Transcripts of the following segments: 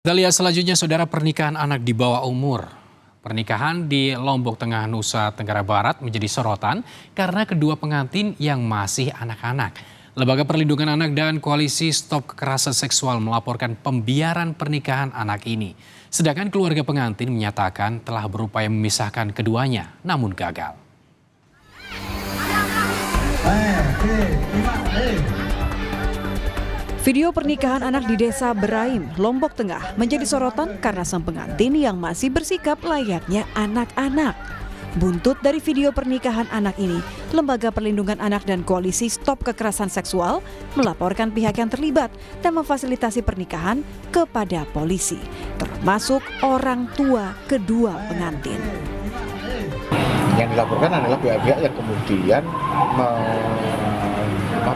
Kita lihat selanjutnya, saudara, pernikahan anak di bawah umur. Pernikahan di Lombok Tengah, Nusa Tenggara Barat menjadi sorotan karena kedua pengantin yang masih anak-anak. Lembaga Perlindungan Anak dan Koalisi Stop Kekerasan Seksual melaporkan pembiaran pernikahan anak ini. Sedangkan keluarga pengantin menyatakan telah berupaya memisahkan keduanya, namun gagal. Video pernikahan anak di Desa Beraim, Lombok Tengah menjadi sorotan karena sang pengantin yang masih bersikap layaknya anak-anak. Buntut dari video pernikahan anak ini, Lembaga Perlindungan Anak dan Koalisi Stop Kekerasan Seksual melaporkan pihak yang terlibat dan memfasilitasi pernikahan kepada polisi, termasuk orang tua kedua pengantin. Yang dilaporkan adalah pihak-pihak yang kemudian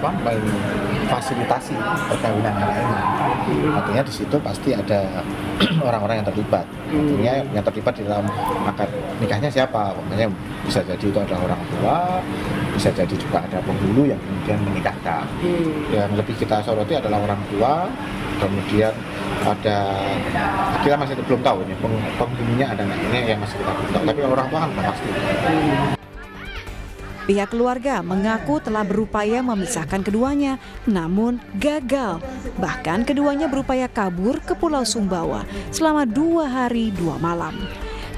memfasilitasi perkawinan anak ini. Artinya di situ pasti ada orang-orang yang terlibat. Artinya yang terlibat di dalam akad nikahnya siapa? Makanya bisa jadi itu adalah orang tua, bisa jadi juga ada penghulu yang kemudian menikahkan. Yang lebih kita soroti adalah orang tua, kemudian ada, kita masih belum tahu ini penghulunya ada nggak, ini yang masih kita belum tahu. Tapi orang tua kan pasti. Pihak keluarga mengaku telah berupaya memisahkan keduanya, namun gagal. Bahkan keduanya berupaya kabur ke Pulau Sumbawa selama 2 hari 2 malam.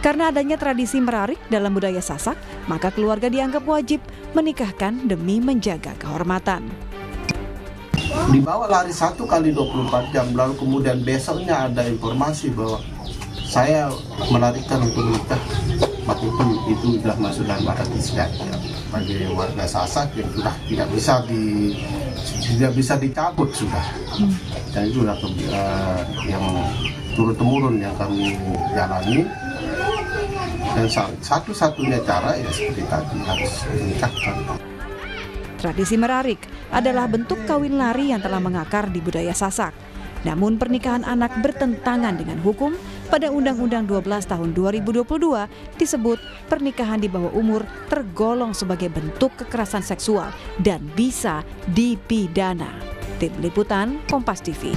Karena adanya tradisi merarik dalam budaya Sasak, maka keluarga dianggap wajib menikahkan demi menjaga kehormatan. Dibawa lari 1 kali 24 jam, lalu kemudian besoknya ada informasi bahwa saya melarikan untuk menikah. Waktu itu sudah masuk dalam adat istiadat bagi warga Sasak yang sudah tidak bisa dicabut sudah. Dan itu sudah yang turun-temurun yang kami jalani. Dan satu-satunya cara ya seperti tadi, harus menikahkan. Tradisi merarik adalah bentuk kawin lari yang telah mengakar di budaya Sasak. Namun pernikahan anak bertentangan dengan hukum. Pada Undang-Undang 12 tahun 2022 disebut pernikahan di bawah umur tergolong sebagai bentuk kekerasan seksual dan bisa dipidana. Tim Liputan Kompas TV.